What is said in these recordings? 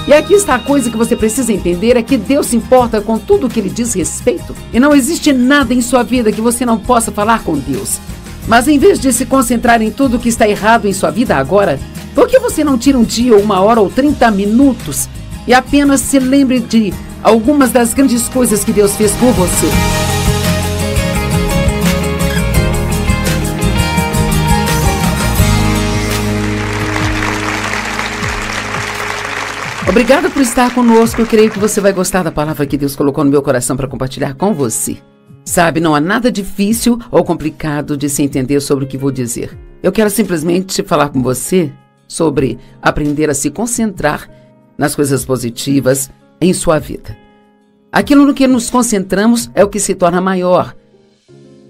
E aqui está a coisa que você precisa entender, é que Deus se importa com tudo o que Ele diz respeito. E não existe nada em sua vida que você não possa falar com Deus. Mas em vez de se concentrar em tudo que está errado em sua vida agora, por que você não tira um dia, ou 1 hora, ou 30 minutos e apenas se lembre de algumas das grandes coisas que Deus fez por você? Obrigada por estar conosco. Eu creio que você vai gostar da palavra que Deus colocou no meu coração para compartilhar com você. Sabe, não há nada difícil ou complicado de se entender sobre o que vou dizer. Eu quero simplesmente falar com você sobre aprender a se concentrar nas coisas positivas em sua vida. Aquilo no que nos concentramos é o que se torna maior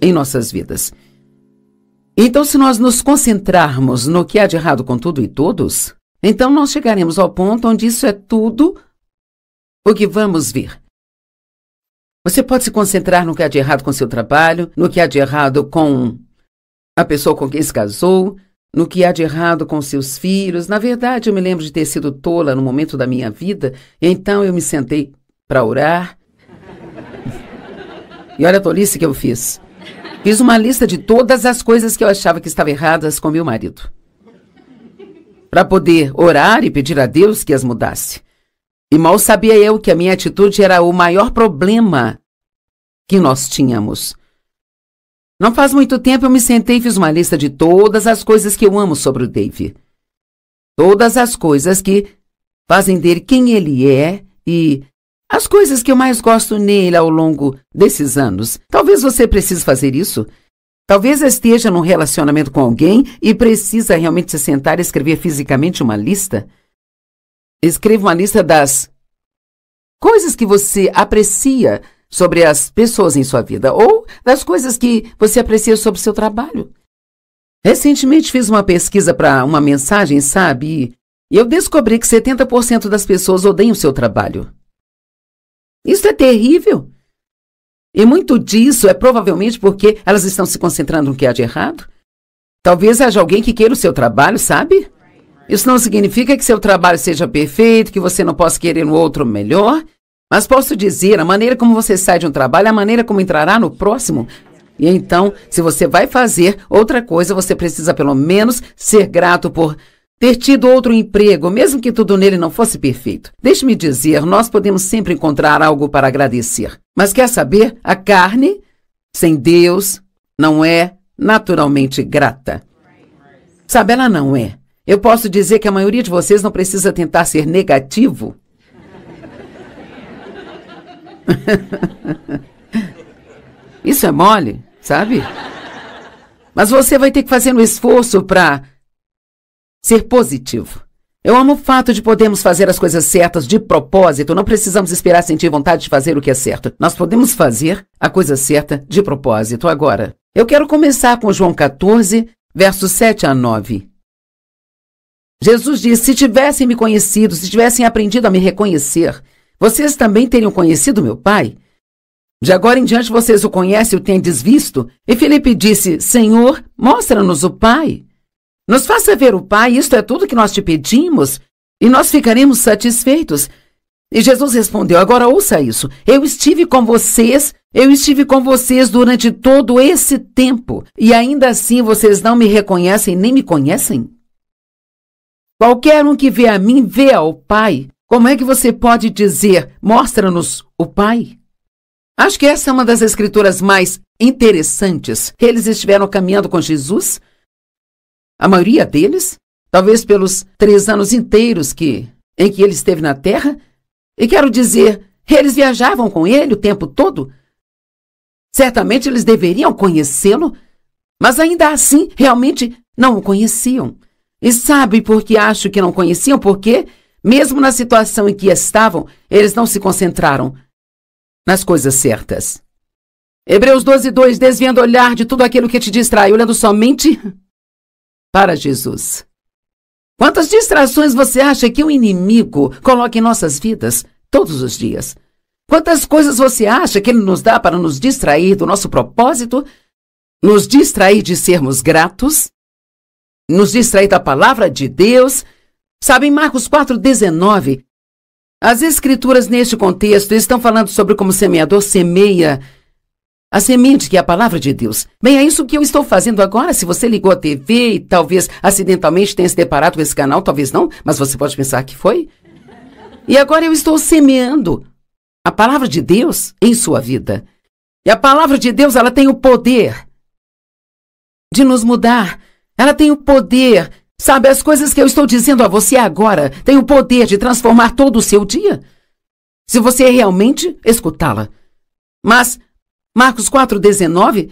em nossas vidas. Então, se nós nos concentrarmos no que há de errado com tudo e todos, então nós chegaremos ao ponto onde isso é tudo o que vamos ver. Você pode se concentrar no que há de errado com seu trabalho, no que há de errado com a pessoa com quem se casou, no que há de errado com seus filhos. Na verdade, eu me lembro de ter sido tola no momento da minha vida, então eu me sentei para orar. E olha a tolice que eu fiz. Fiz uma lista de todas as coisas que eu achava que estavam erradas com meu marido, para poder orar e pedir a Deus que as mudasse. E mal sabia eu que a minha atitude era o maior problema que nós tínhamos. Não faz muito tempo eu me sentei e fiz uma lista de todas as coisas que eu amo sobre o Dave. Todas as coisas que fazem dele quem ele é e as coisas que eu mais gosto nele ao longo desses anos. Talvez você precise fazer isso. Talvez esteja num relacionamento com alguém e precisa realmente se sentar e escrever fisicamente uma lista. Escreva uma lista das coisas que você aprecia sobre as pessoas em sua vida ou das coisas que você aprecia sobre o seu trabalho. Recentemente fiz uma pesquisa para uma mensagem, sabe? E eu descobri que 70% das pessoas odeiam o seu trabalho. Isso é terrível. E muito disso é provavelmente porque elas estão se concentrando no que há de errado. Talvez haja alguém que queira o seu trabalho, sabe? Isso não significa que seu trabalho seja perfeito, que você não possa querer no outro melhor. Mas posso dizer, a maneira como você sai de um trabalho é a maneira como entrará no próximo. E então, se você vai fazer outra coisa, você precisa pelo menos ser grato por ter tido outro emprego, mesmo que tudo nele não fosse perfeito. Deixe-me dizer, nós podemos sempre encontrar algo para agradecer. Mas quer saber? A carne, sem Deus, não é naturalmente grata. Sabe, ela não é. Eu posso dizer que a maioria de vocês não precisa tentar ser negativo. Isso é mole, sabe? Mas você vai ter que fazer um esforço para ser positivo. Eu amo o fato de podermos fazer as coisas certas de propósito. Não precisamos esperar sentir vontade de fazer o que é certo. Nós podemos fazer a coisa certa de propósito. Agora, eu quero começar com João 14, versos 7 a 9. Jesus diz, se tivessem me conhecido, se tivessem aprendido a me reconhecer, vocês também teriam conhecido meu Pai? De agora em diante vocês o conhecem e o tendes visto? E Filipe disse, Senhor, mostra-nos o Pai. Nos faça ver o Pai, isto é tudo que nós te pedimos, e nós ficaremos satisfeitos. E Jesus respondeu, agora ouça isso, eu estive com vocês durante todo esse tempo, e ainda assim vocês não me reconhecem nem me conhecem? Qualquer um que vê a mim, vê ao Pai. Como é que você pode dizer, mostra-nos o Pai? Acho que essa é uma das escrituras mais interessantes. Eles estiveram caminhando com Jesus, a maioria deles, talvez pelos 3 anos inteiros em que ele esteve na Terra. E quero dizer, eles viajavam com ele o tempo todo. Certamente eles deveriam conhecê-lo, mas ainda assim realmente não o conheciam. E sabe por que acho que não conheciam? Porque, mesmo na situação em que estavam, eles não se concentraram nas coisas certas. Hebreus 12:2, desviando o olhar de tudo aquilo que te distrai, olhando somente para Jesus. Quantas distrações você acha que o inimigo coloca em nossas vidas todos os dias? Quantas coisas você acha que ele nos dá para nos distrair do nosso propósito, nos distrair de sermos gratos, nos distrair da palavra de Deus? Sabe, em Marcos 4:19, As escrituras neste contexto estão falando sobre como o semeador semeia a semente, que é a palavra de Deus. Bem, é isso que eu estou fazendo agora. Se você ligou a TV e talvez acidentalmente tenha se deparado com esse canal, talvez não, mas você pode pensar que foi. E agora eu estou semeando a palavra de Deus em sua vida. E a palavra de Deus, ela tem o poder de nos mudar. Ela tem o poder, sabe, as coisas que eu estou dizendo a você agora têm o poder de transformar todo o seu dia, se você realmente escutá-la. Mas Marcos 4,19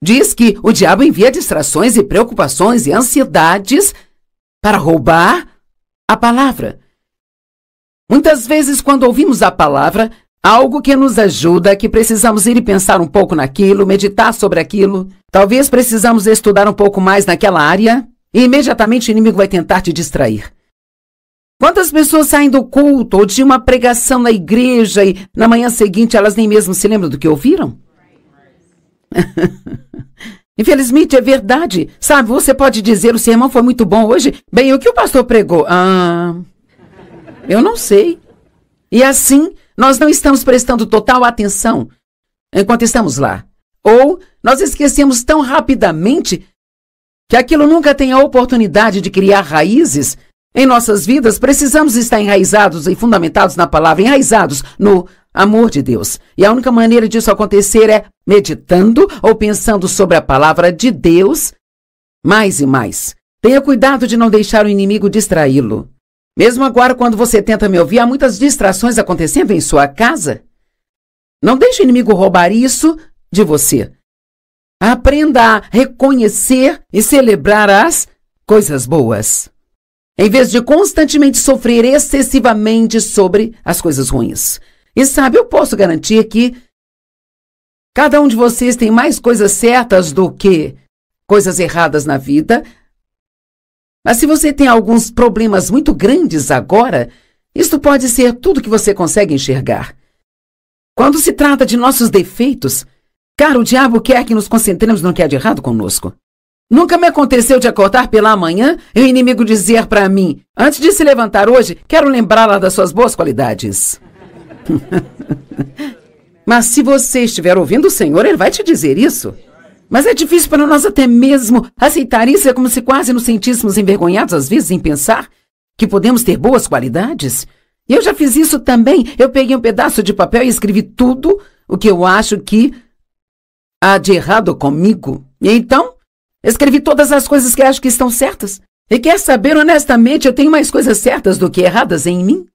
diz que o diabo envia distrações e preocupações e ansiedades para roubar a palavra. Muitas vezes, quando ouvimos a palavra, algo que nos ajuda, que precisamos ir e pensar um pouco naquilo, meditar sobre aquilo, talvez precisamos estudar um pouco mais naquela área, e imediatamente o inimigo vai tentar te distrair. Quantas pessoas saem do culto ou de uma pregação na igreja e na manhã seguinte elas nem mesmo se lembram do que ouviram? Infelizmente é verdade. Sabe, você pode dizer, o sermão foi muito bom hoje. Bem, o que o pastor pregou? Eu não sei. E assim, nós não estamos prestando total atenção enquanto estamos lá. Ou nós esquecemos tão rapidamente que aquilo nunca tem a oportunidade de criar raízes em nossas vidas. Precisamos estar enraizados e fundamentados na palavra, enraizados no amor de Deus. E a única maneira disso acontecer é meditando ou pensando sobre a palavra de Deus mais e mais. Tenha cuidado de não deixar o inimigo distraí-lo. Mesmo agora, quando você tenta me ouvir, há muitas distrações acontecendo em sua casa. Não deixe o inimigo roubar isso de você. Aprenda a reconhecer e celebrar as coisas boas, em vez de constantemente sofrer excessivamente sobre as coisas ruins. E sabe, eu posso garantir que cada um de vocês tem mais coisas certas do que coisas erradas na vida. Mas se você tem alguns problemas muito grandes agora, isto pode ser tudo que você consegue enxergar. Quando se trata de nossos defeitos, cara, o diabo quer que nos concentremos no que há de errado conosco. Nunca me aconteceu de acordar pela manhã e o inimigo dizer para mim, antes de se levantar hoje, quero lembrá-la das suas boas qualidades. Mas se você estiver ouvindo o Senhor, Ele vai te dizer isso. Mas é difícil para nós até mesmo aceitar isso. É como se quase nos sentíssemos envergonhados às vezes em pensar que podemos ter boas qualidades. E eu já fiz isso também. Eu peguei um pedaço de papel e escrevi tudo o que eu acho que há de errado comigo. E então, escrevi todas as coisas que acho que estão certas. E quer saber, honestamente, eu tenho mais coisas certas do que erradas em mim.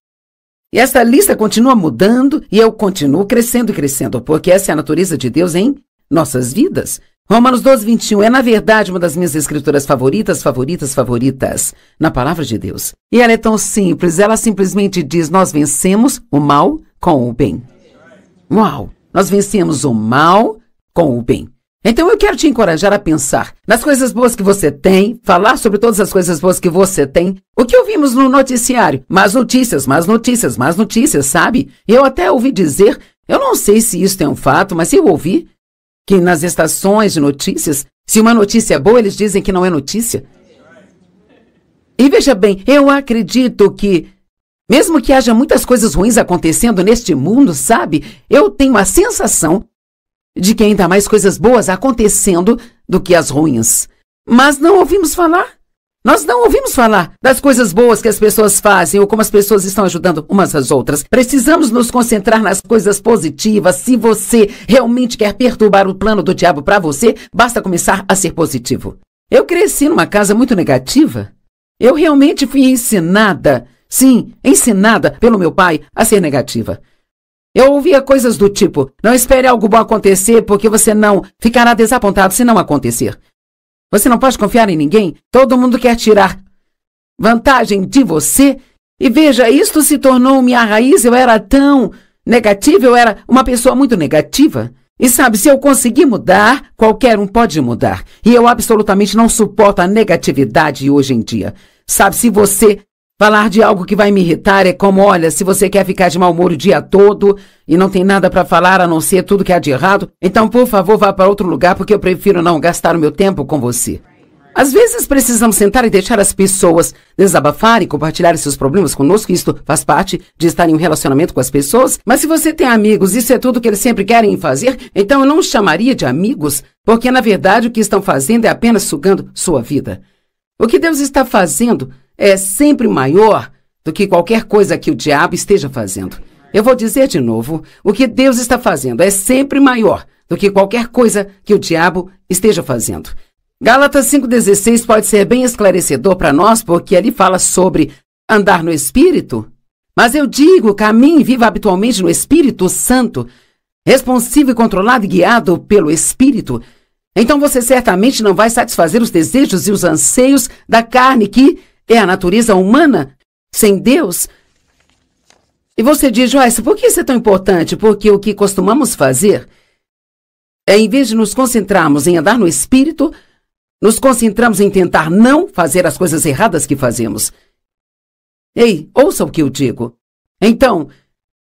E esta lista continua mudando e eu continuo crescendo e crescendo, porque essa é a natureza de Deus em nossas vidas. Romanos 12:21 é, na verdade, uma das minhas escrituras favoritas na palavra de Deus. E ela é tão simples, ela simplesmente diz, nós vencemos o mal com o bem. Uau! Nós vencemos o mal com o bem. Então eu quero te encorajar a pensar nas coisas boas que você tem, falar sobre todas as coisas boas que você tem. O que ouvimos no noticiário? Más notícias, sabe? Eu até ouvi dizer, eu não sei se isso é um fato, mas eu ouvi que nas estações de notícias, se uma notícia é boa, eles dizem que não é notícia. E veja bem, eu acredito que, mesmo que haja muitas coisas ruins acontecendo neste mundo, sabe? Eu tenho a sensação de que ainda há mais coisas boas acontecendo do que as ruins. Mas não ouvimos falar. Nós não ouvimos falar das coisas boas que as pessoas fazem ou como as pessoas estão ajudando umas às outras. Precisamos nos concentrar nas coisas positivas. Se você realmente quer perturbar o plano do diabo para você, basta começar a ser positivo. Eu cresci numa casa muito negativa. Eu realmente fui ensinada, sim, ensinada pelo meu pai a ser negativa. Eu ouvia coisas do tipo, não espere algo bom acontecer porque você não ficará desapontado se não acontecer. Você não pode confiar em ninguém, todo mundo quer tirar vantagem de você. E veja, isto se tornou minha raiz, eu era tão negativa, eu era uma pessoa muito negativa. E sabe, se eu conseguir mudar, qualquer um pode mudar. E eu absolutamente não suporto a negatividade hoje em dia. Sabe, se você falar de algo que vai me irritar é como, olha, se você quer ficar de mau humor o dia todo e não tem nada para falar a não ser tudo que há de errado, então, por favor, vá para outro lugar porque eu prefiro não gastar o meu tempo com você. Às vezes precisamos sentar e deixar as pessoas desabafarem e compartilhar seus problemas conosco. Isto faz parte de estar em um relacionamento com as pessoas. Mas se você tem amigos, isso é tudo que eles sempre querem fazer, então eu não os chamaria de amigos, porque na verdade o que estão fazendo é apenas sugando sua vida. O que Deus está fazendo é sempre maior do que qualquer coisa que o diabo esteja fazendo. Eu vou dizer de novo, o que Deus está fazendo é sempre maior do que qualquer coisa que o diabo esteja fazendo. Gálatas 5,16 pode ser bem esclarecedor para nós, porque ali fala sobre andar no Espírito. Mas eu digo, caminhe e viva habitualmente no Espírito Santo, responsivo e controlado e guiado pelo Espírito. Então você certamente não vai satisfazer os desejos e os anseios da carne, que é a natureza humana, sem Deus. E você diz, Joyce, por que isso é tão importante? Porque o que costumamos fazer é, em vez de nos concentrarmos em andar no Espírito, nos concentramos em tentar não fazer as coisas erradas que fazemos. Ei, ouça o que eu digo. Então,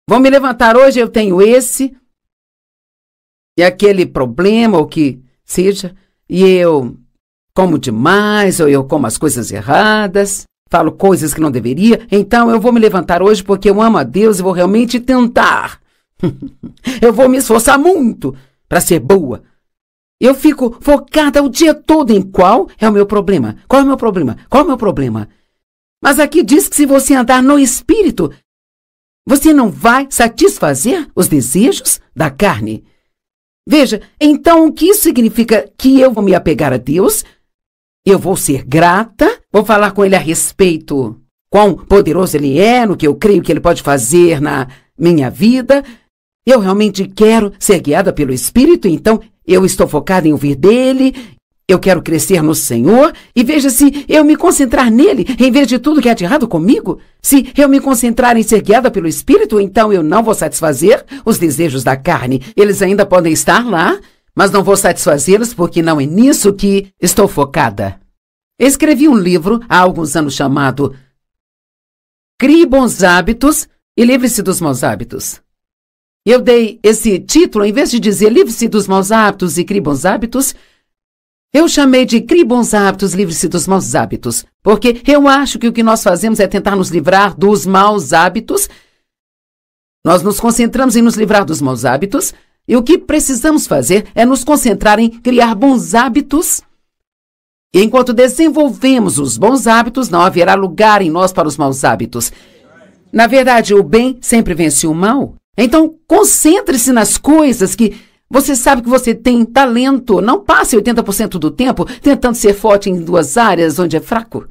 vou me levantar hoje, eu tenho esse e aquele problema, ou que seja, e eu como demais, ou eu como as coisas erradas, falo coisas que não deveria, então eu vou me levantar hoje porque eu amo a Deus e vou realmente tentar. Eu vou me esforçar muito para ser boa. Eu fico focada o dia todo em qual é o meu problema. Qual é o meu problema? Qual é o meu problema? Mas aqui diz que se você andar no Espírito, você não vai satisfazer os desejos da carne. Veja, então o que isso significa? Que eu vou me apegar a Deus, eu vou ser grata, vou falar com Ele a respeito quão poderoso Ele é, no que eu creio que Ele pode fazer na minha vida. Eu realmente quero ser guiada pelo Espírito, então eu estou focada em ouvir dele, eu quero crescer no Senhor, e veja, se eu me concentrar nele, em vez de tudo que há de errado comigo, se eu me concentrar em ser guiada pelo Espírito, então eu não vou satisfazer os desejos da carne. Eles ainda podem estar lá, mas não vou satisfazê-los porque não é nisso que estou focada. Escrevi um livro há alguns anos chamado Crie Bons Hábitos e Livre-se dos Maus Hábitos. Eu dei esse título, em vez de dizer livre-se dos maus hábitos e crie bons hábitos, eu chamei de crie bons hábitos, livre-se dos maus hábitos, porque eu acho que o que nós fazemos é tentar nos livrar dos maus hábitos. Nós nos concentramos em nos livrar dos maus hábitos, e o que precisamos fazer é nos concentrar em criar bons hábitos. E enquanto desenvolvemos os bons hábitos, não haverá lugar em nós para os maus hábitos. Na verdade, o bem sempre vence o mal. Então, concentre-se nas coisas que você sabe que você tem talento. Não passe 80% do tempo tentando ser forte em duas áreas onde é fraco.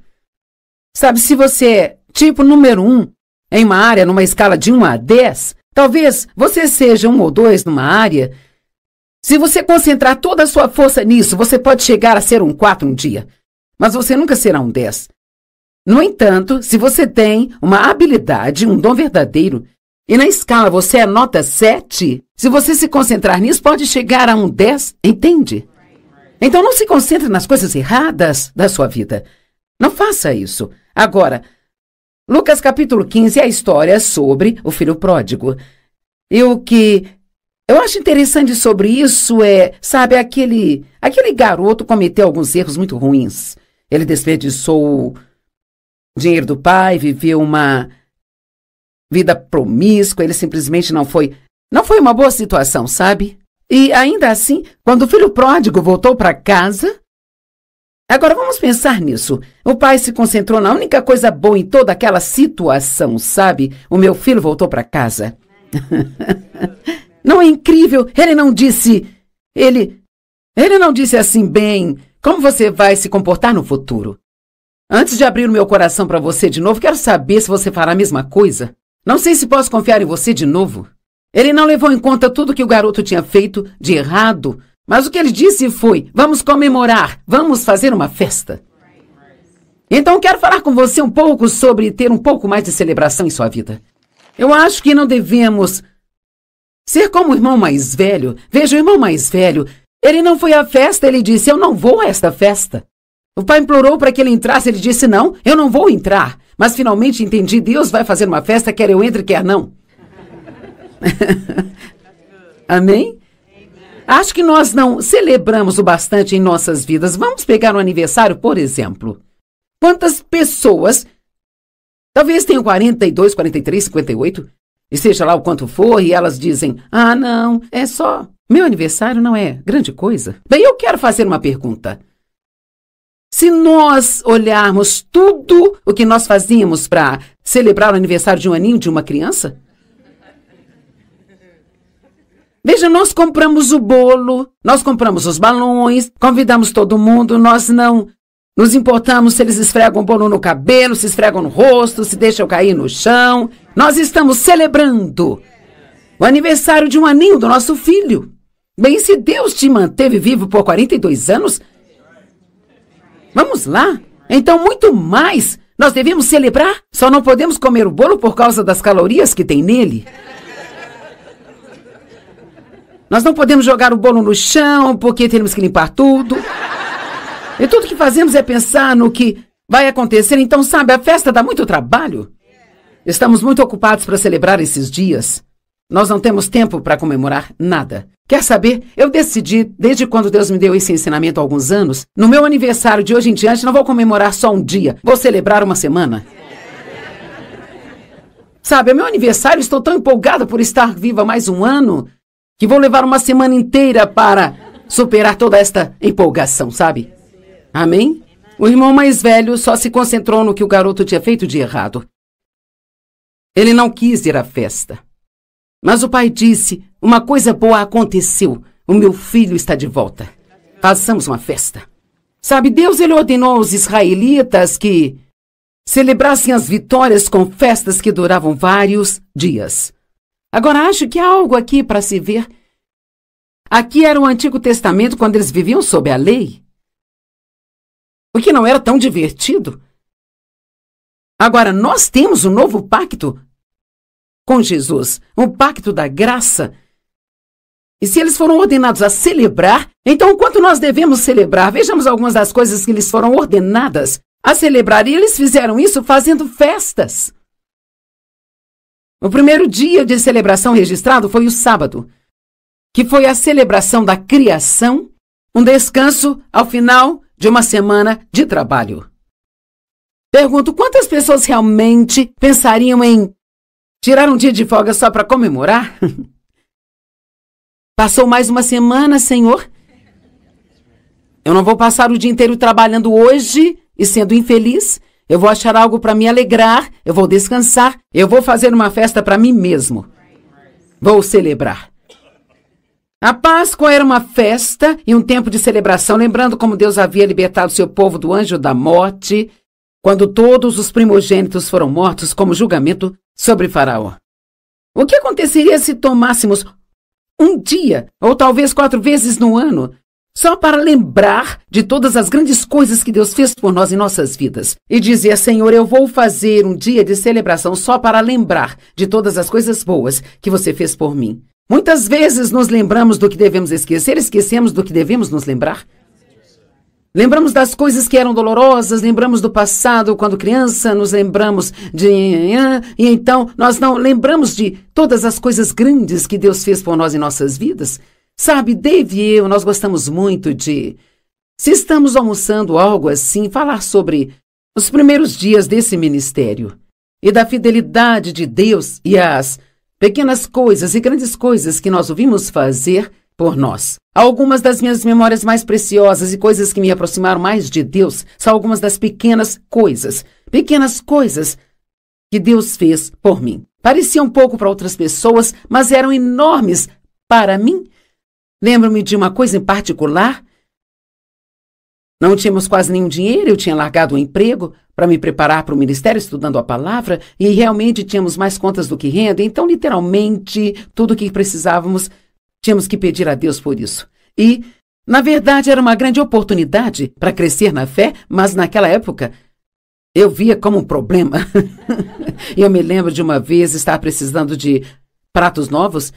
Sabe, se você é tipo número 1 em uma área numa escala de 1 a 10, talvez você seja 1 ou 2 numa área. Se você concentrar toda a sua força nisso, você pode chegar a ser um 4 um dia, mas você nunca será um 10. No entanto, se você tem uma habilidade, um dom verdadeiro, e na escala você é nota 7, se você se concentrar nisso, pode chegar a um 10, entende? Então não se concentre nas coisas erradas da sua vida. Não faça isso. Agora, Lucas capítulo 15 é a história sobre o filho pródigo. E o que eu acho interessante sobre isso é, sabe, aquele garoto cometeu alguns erros muito ruins. Ele desperdiçou o dinheiro do pai, viveu uma vida promíscua, ele simplesmente não foi uma boa situação, sabe? E ainda assim, quando o filho pródigo voltou para casa, agora vamos pensar nisso. O pai se concentrou na única coisa boa em toda aquela situação, sabe? O meu filho voltou para casa. Não é incrível? Ele não disse assim, bem, como você vai se comportar no futuro? Antes de abrir o meu coração para você de novo, quero saber se você fará a mesma coisa. Não sei se posso confiar em você de novo. Ele não levou em conta tudo que o garoto tinha feito de errado, mas o que ele disse foi, vamos comemorar, vamos fazer uma festa. Então quero falar com você um pouco sobre ter um pouco mais de celebração em sua vida. Eu acho que não devemos ser como o irmão mais velho. Veja, o irmão mais velho, ele não foi à festa, ele disse, eu não vou a esta festa. O pai implorou para que ele entrasse, ele disse, não, eu não vou entrar. Mas finalmente entendi, Deus vai fazer uma festa, quer eu entre, quer não. Amém? acho que nós não celebramos o bastante em nossas vidas. Vamos pegar um aniversário, por exemplo. Quantas pessoas, talvez tenham 42, 43, 58, e seja lá o quanto for, e elas dizem, ah, não, é só, meu aniversário não é grande coisa. Bem, eu quero fazer uma pergunta. Se nós olharmos tudo o que nós fazíamos para celebrar o aniversário de um aninho de uma criança, veja, nós compramos o bolo, nós compramos os balões, convidamos todo mundo, nós não nos importamos se eles esfregam o bolo no cabelo, se esfregam no rosto, se deixam cair no chão. Nós estamos celebrando o aniversário de um aninho do nosso filho. Bem, se Deus te manteve vivo por 42 anos, vamos lá. Então, muito mais nós devemos celebrar. Só não podemos comer o bolo por causa das calorias que tem nele. Nós não podemos jogar o bolo no chão porque temos que limpar tudo. E tudo que fazemos é pensar no que vai acontecer. Então, sabe, a festa dá muito trabalho. Estamos muito ocupados para celebrar esses dias. Nós não temos tempo para comemorar nada. Quer saber? Eu decidi, desde quando Deus me deu esse ensinamento há alguns anos, no meu aniversário de hoje em diante, não vou comemorar só um dia, vou celebrar uma semana. Sabe, é meu aniversário, estou tão empolgada por estar viva mais um ano, que vou levar uma semana inteira para superar toda esta empolgação, sabe? Amém? O irmão mais velho só se concentrou no que o garoto tinha feito de errado. Ele não quis ir à festa. Mas o pai disse, uma coisa boa aconteceu, o meu filho está de volta. Façamos uma festa. Sabe, Deus ele ordenou aos israelitas que celebrassem as vitórias com festas que duravam vários dias. Agora, acho que há algo aqui para se ver. Aqui era o Antigo Testamento quando eles viviam sob a lei. O que não era tão divertido. Agora, nós temos um novo pacto com Jesus, um pacto da graça. E se eles foram ordenados a celebrar, então o quanto nós devemos celebrar? Vejamos algumas das coisas que eles foram ordenadas a celebrar. E eles fizeram isso fazendo festas. O primeiro dia de celebração registrado foi o sábado, que foi a celebração da criação, um descanso ao final de uma semana de trabalho. Pergunto, quantas pessoas realmente pensariam em tirar um dia de folga só para comemorar? Passou mais uma semana, Senhor. Eu não vou passar o dia inteiro trabalhando hoje e sendo infeliz. Eu vou achar algo para me alegrar, eu vou descansar, eu vou fazer uma festa para mim mesmo. Vou celebrar. A Páscoa era uma festa e um tempo de celebração, lembrando como Deus havia libertado seu povo do anjo da morte, quando todos os primogênitos foram mortos como julgamento sobre Faraó. O que aconteceria se tomássemos um dia, ou talvez 4 vezes no ano, só para lembrar de todas as grandes coisas que Deus fez por nós em nossas vidas? E dizer, Senhor, eu vou fazer um dia de celebração só para lembrar de todas as coisas boas que você fez por mim. Muitas vezes nos lembramos do que devemos esquecer, esquecemos do que devemos nos lembrar. Lembramos das coisas que eram dolorosas, lembramos do passado quando criança, nos lembramos de... E então nós não lembramos de todas as coisas grandes que Deus fez por nós em nossas vidas. Sabe, Dave e eu, nós gostamos muito de, se estamos almoçando algo assim, falar sobre os primeiros dias desse ministério e da fidelidade de Deus e as pequenas coisas e grandes coisas que nós ouvimos fazer por nós. Algumas das minhas memórias mais preciosas e coisas que me aproximaram mais de Deus são algumas das pequenas coisas que Deus fez por mim. Pareciam pouco para outras pessoas, mas eram enormes para mim. Lembro-me de uma coisa em particular. Não tínhamos quase nenhum dinheiro, eu tinha largado o emprego para me preparar para o ministério, estudando a palavra, e realmente tínhamos mais contas do que renda, então, literalmente, tudo o que precisávamos, tínhamos que pedir a Deus por isso. E, na verdade, era uma grande oportunidade para crescer na fé, mas naquela época eu via como um problema. Eu me lembro de uma vez estar precisando de pratos novos.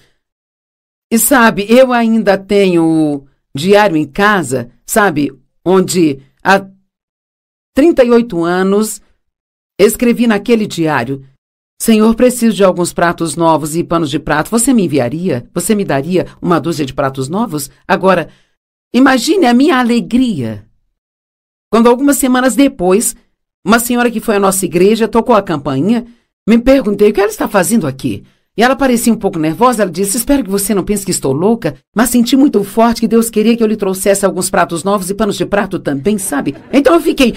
E sabe, eu ainda tenho o diário em casa, sabe, onde há 38 anos escrevi naquele diário Senhor, preciso de alguns pratos novos e panos de prato. Você me enviaria? Você me daria uma dúzia de pratos novos? Agora, imagine a minha alegria quando algumas semanas depois, uma senhora que foi à nossa igreja tocou a campainha. Me perguntei o que ela está fazendo aqui. E ela parecia um pouco nervosa. Ela disse: espero que você não pense que estou louca, mas senti muito forte que Deus queria que eu lhe trouxesse alguns pratos novos e panos de prato também, sabe? Então eu fiquei...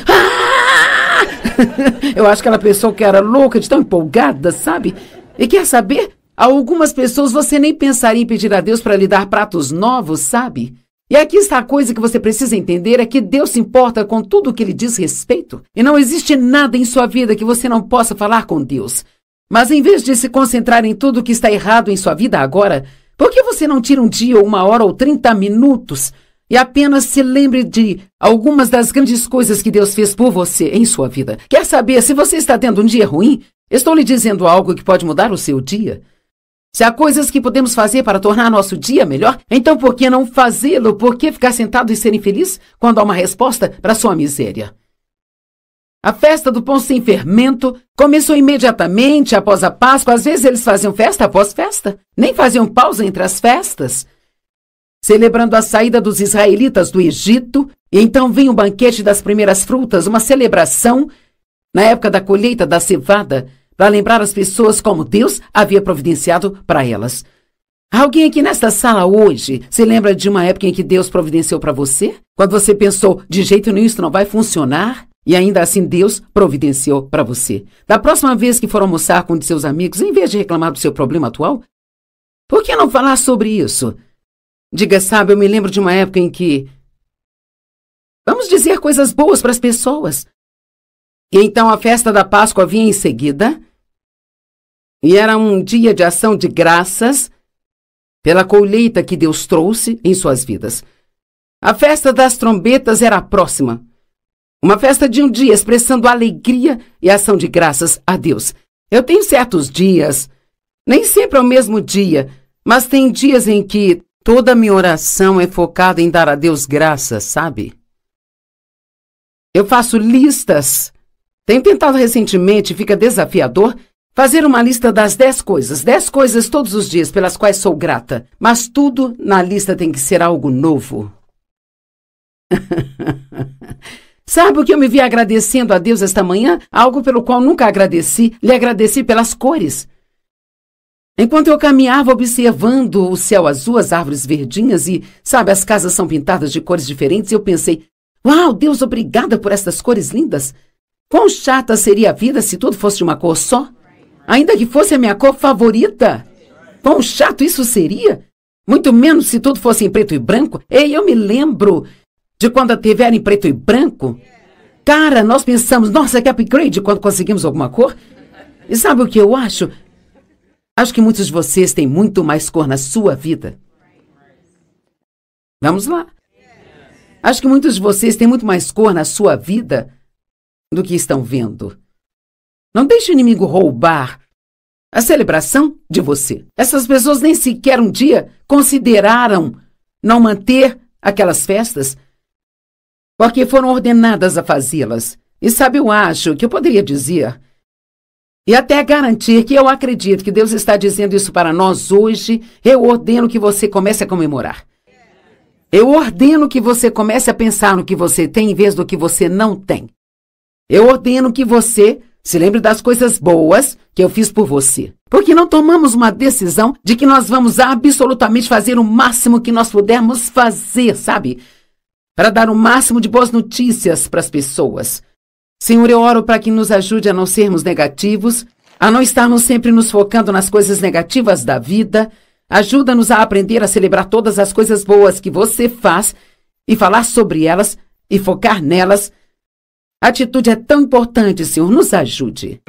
Eu acho que ela pensou que era louca, de tão empolgada, sabe? E quer saber? Algumas pessoas você nem pensaria em pedir a Deus para lhe dar pratos novos, sabe? E aqui está a coisa que você precisa entender, é que Deus se importa com tudo o que lhe diz respeito. E não existe nada em sua vida que você não possa falar com Deus. Mas em vez de se concentrar em tudo o que está errado em sua vida agora, por que você não tira um dia, ou 1 hora, ou 30 minutos e apenas se lembre de algumas das grandes coisas que Deus fez por você em sua vida? Quer saber, se você está tendo um dia ruim, estou lhe dizendo algo que pode mudar o seu dia. Se há coisas que podemos fazer para tornar nosso dia melhor, então por que não fazê-lo? Por que ficar sentado e ser infeliz quando há uma resposta para sua miséria? A festa do pão sem fermento começou imediatamente após a Páscoa. Às vezes eles faziam festa após festa, nem faziam pausa entre as festas, celebrando a saída dos israelitas do Egito. E então vinha o banquete das primeiras frutas, uma celebração na época da colheita da cevada, para lembrar as pessoas como Deus havia providenciado para elas. Alguém aqui nesta sala hoje se lembra de uma época em que Deus providenciou para você? Quando você pensou, de jeito nenhum isso não vai funcionar? E ainda assim Deus providenciou para você. Da próxima vez que for almoçar com um de seus amigos, em vez de reclamar do seu problema atual, por que não falar sobre isso? Diga, sabe, eu me lembro de uma época em que... Vamos dizer coisas boas para as pessoas. E então a festa da Páscoa vinha em seguida, e era um dia de ação de graças pela colheita que Deus trouxe em suas vidas. A festa das trombetas era a próxima. Uma festa de um dia expressando alegria e ação de graças a Deus. Eu tenho certos dias, nem sempre é o mesmo dia, mas tem dias em que toda a minha oração é focada em dar a Deus graças, sabe? Eu faço listas. Tenho tentado recentemente, fica desafiador, fazer uma lista das 10 coisas todos os dias pelas quais sou grata. Mas tudo na lista tem que ser algo novo. Sabe o que eu me vi agradecendo a Deus esta manhã? Algo pelo qual nunca agradeci. Lhe agradeci pelas cores. Enquanto eu caminhava observando o céu azul, as árvores verdinhas e, sabe, as casas são pintadas de cores diferentes, eu pensei, uau, Deus, obrigada por estas cores lindas. Quão chata seria a vida se tudo fosse de uma cor só? Ainda que fosse a minha cor favorita. Quão chato isso seria? Muito menos se tudo fosse em preto e branco. Ei, eu me lembro de quando a TV era em preto e branco. Cara, nós pensamos, nossa, que upgrade quando conseguimos alguma cor. E sabe o que eu acho? Acho que muitos de vocês têm muito mais cor na sua vida. Vamos lá. Acho que muitos de vocês têm muito mais cor na sua vida do que estão vendo. Não deixe o inimigo roubar a celebração de você. Essas pessoas nem sequer um dia consideraram não manter aquelas festas, porque foram ordenadas a fazê-las. E sabe, eu acho que eu poderia dizer, e até garantir que eu acredito que Deus está dizendo isso para nós hoje, eu ordeno que você comece a comemorar. Eu ordeno que você comece a pensar no que você tem em vez do que você não tem. Eu ordeno que você se lembre das coisas boas que eu fiz por você. Porque não tomamos uma decisão de que nós vamos absolutamente fazer o máximo que nós pudermos fazer, sabe? Para dar o máximo de boas notícias para as pessoas. Senhor, eu oro para que nos ajude a não sermos negativos, a não estarmos sempre nos focando nas coisas negativas da vida. Ajuda-nos a aprender a celebrar todas as coisas boas que você faz e falar sobre elas e focar nelas. A atitude é tão importante, Senhor, nos ajude.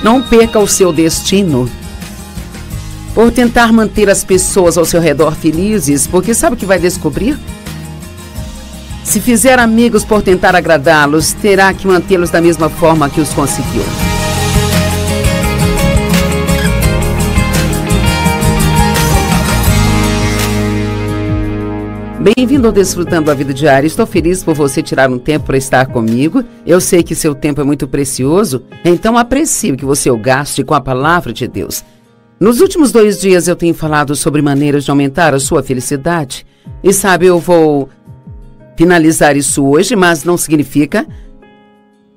Não perca o seu destino por tentar manter as pessoas ao seu redor felizes, porque sabe o que vai descobrir? Se fizer amigos por tentar agradá-los, terá que mantê-los da mesma forma que os conseguiu. Bem-vindo ao Desfrutando a Vida Diária. Estou feliz por você tirar um tempo para estar comigo. Eu sei que seu tempo é muito precioso, então aprecie o que você o gaste com a palavra de Deus. Nos últimos 2 dias eu tenho falado sobre maneiras de aumentar a sua felicidade. E sabe, eu vou finalizar isso hoje, mas não significa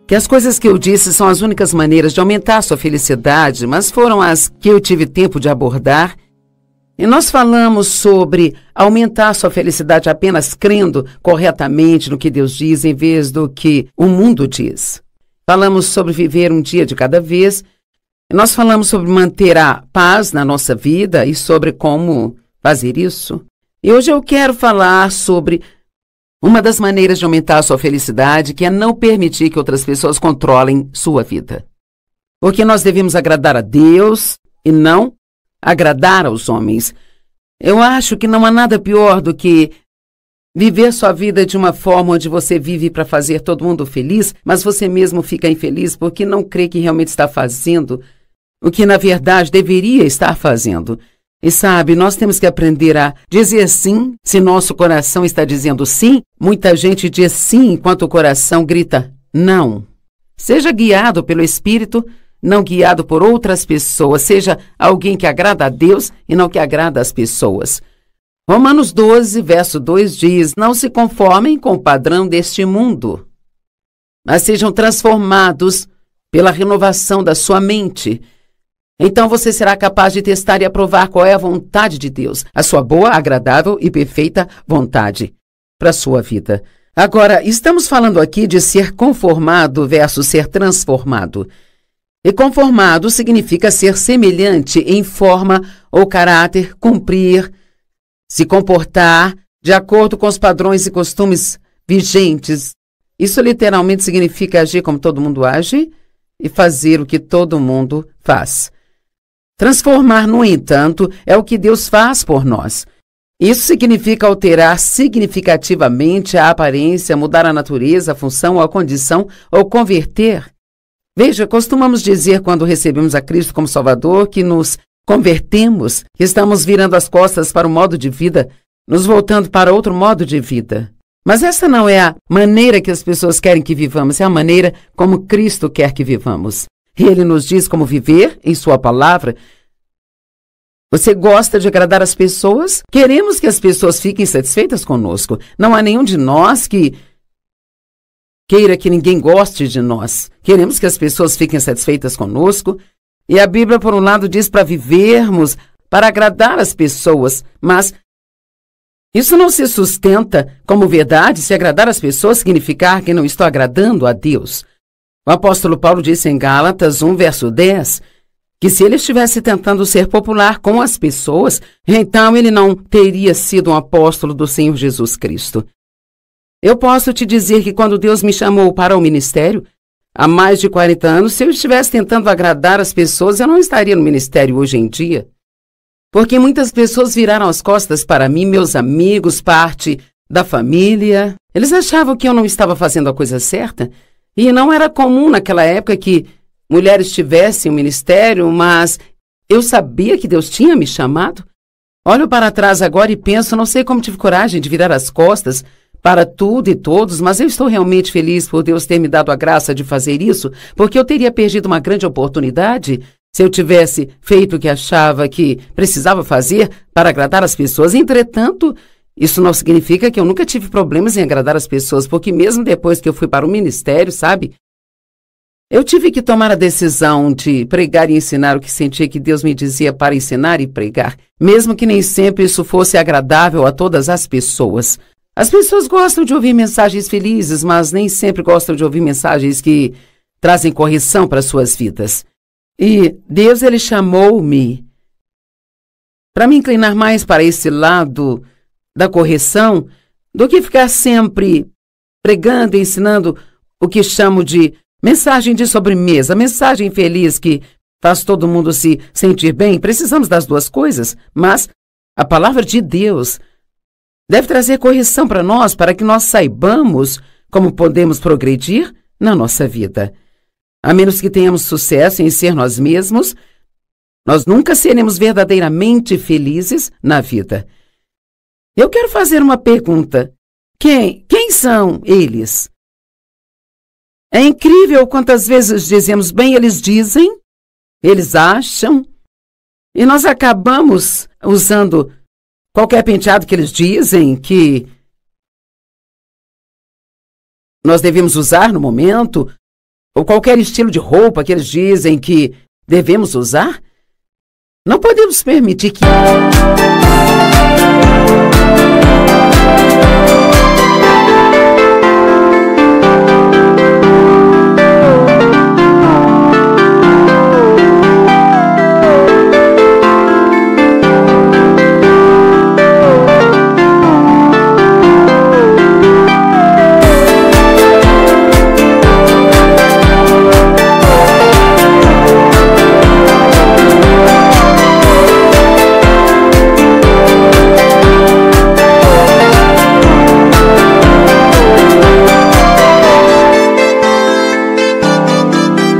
que as coisas que eu disse são as únicas maneiras de aumentar a sua felicidade, mas foram as que eu tive tempo de abordar. E nós falamos sobre aumentar a sua felicidade apenas crendo corretamente no que Deus diz, em vez do que o mundo diz. Falamos sobre viver um dia de cada vez. Nós falamos sobre manter a paz na nossa vida e sobre como fazer isso. E hoje eu quero falar sobre uma das maneiras de aumentar a sua felicidade, que é não permitir que outras pessoas controlem sua vida. Porque nós devemos agradar a Deus e não agradar aos homens. Eu acho que não há nada pior do que viver sua vida de uma forma onde você vive para fazer todo mundo feliz, mas você mesmo fica infeliz porque não crê que realmente está fazendo o que na verdade deveria estar fazendo. E sabe, nós temos que aprender a dizer sim se nosso coração está dizendo sim. Muita gente diz sim enquanto o coração grita não. Seja guiado pelo Espírito, não guiado por outras pessoas. Seja alguém que agrada a Deus e não que agrada as pessoas. Romanos 12, verso 2 diz: não se conformem com o padrão deste mundo, mas sejam transformados pela renovação da sua mente. Então você será capaz de testar e aprovar qual é a vontade de Deus, a sua boa, agradável e perfeita vontade para a sua vida. Agora, estamos falando aqui de ser conformado versus ser transformado. E conformado significa ser semelhante em forma ou caráter, cumprir, se comportar de acordo com os padrões e costumes vigentes. Isso literalmente significa agir como todo mundo age e fazer o que todo mundo faz. Transformar, no entanto, é o que Deus faz por nós. Isso significa alterar significativamente a aparência, mudar a natureza, a função ou a condição, ou converter. Veja, costumamos dizer quando recebemos a Cristo como Salvador que nos convertemos, que estamos virando as costas para um modo de vida, nos voltando para outro modo de vida. Mas essa não é a maneira que as pessoas querem que vivamos, é a maneira como Cristo quer que vivamos. E Ele nos diz como viver em Sua palavra. Você gosta de agradar as pessoas? Queremos que as pessoas fiquem satisfeitas conosco. Não há nenhum de nós que queira que ninguém goste de nós. Queremos que as pessoas fiquem satisfeitas conosco. E a Bíblia, por um lado, diz para vivermos, para agradar as pessoas. Mas isso não se sustenta como verdade se agradar as pessoas significar que não estou agradando a Deus. O apóstolo Paulo disse em Gálatas 1, verso 10, que se ele estivesse tentando ser popular com as pessoas, então ele não teria sido um apóstolo do Senhor Jesus Cristo. Eu posso te dizer que quando Deus me chamou para o ministério, há mais de 40 anos, se eu estivesse tentando agradar as pessoas, eu não estaria no ministério hoje em dia. Porque muitas pessoas viraram as costas para mim, meus amigos, parte da família. Eles achavam que eu não estava fazendo a coisa certa. E não era comum naquela época que mulheres tivessem um ministério, mas eu sabia que Deus tinha me chamado. Olho para trás agora e penso, não sei como tive coragem de virar as costas para tudo e todos, mas eu estou realmente feliz por Deus ter me dado a graça de fazer isso, porque eu teria perdido uma grande oportunidade se eu tivesse feito o que achava que precisava fazer para agradar as pessoas. Entretanto, isso não significa que eu nunca tive problemas em agradar as pessoas, porque mesmo depois que eu fui para o ministério, sabe? Eu tive que tomar a decisão de pregar e ensinar o que sentia que Deus me dizia para ensinar e pregar, mesmo que nem sempre isso fosse agradável a todas as pessoas. As pessoas gostam de ouvir mensagens felizes, mas nem sempre gostam de ouvir mensagens que trazem correção para suas vidas. E Deus, Ele chamou-me para me inclinar mais para esse lado da correção, do que ficar sempre pregando e ensinando o que chamo de mensagem de sobremesa, mensagem feliz que faz todo mundo se sentir bem. Precisamos das duas coisas, mas a palavra de Deus deve trazer correção para nós, para que nós saibamos como podemos progredir na nossa vida. A menos que tenhamos sucesso em ser nós mesmos, nós nunca seremos verdadeiramente felizes na vida. Eu quero fazer uma pergunta. Quem são eles? É incrível quantas vezes dizemos, bem, eles dizem, eles acham, e nós acabamos usando qualquer penteado que eles dizem que nós devemos usar no momento, ou qualquer estilo de roupa que eles dizem que devemos usar. Não podemos permitir que...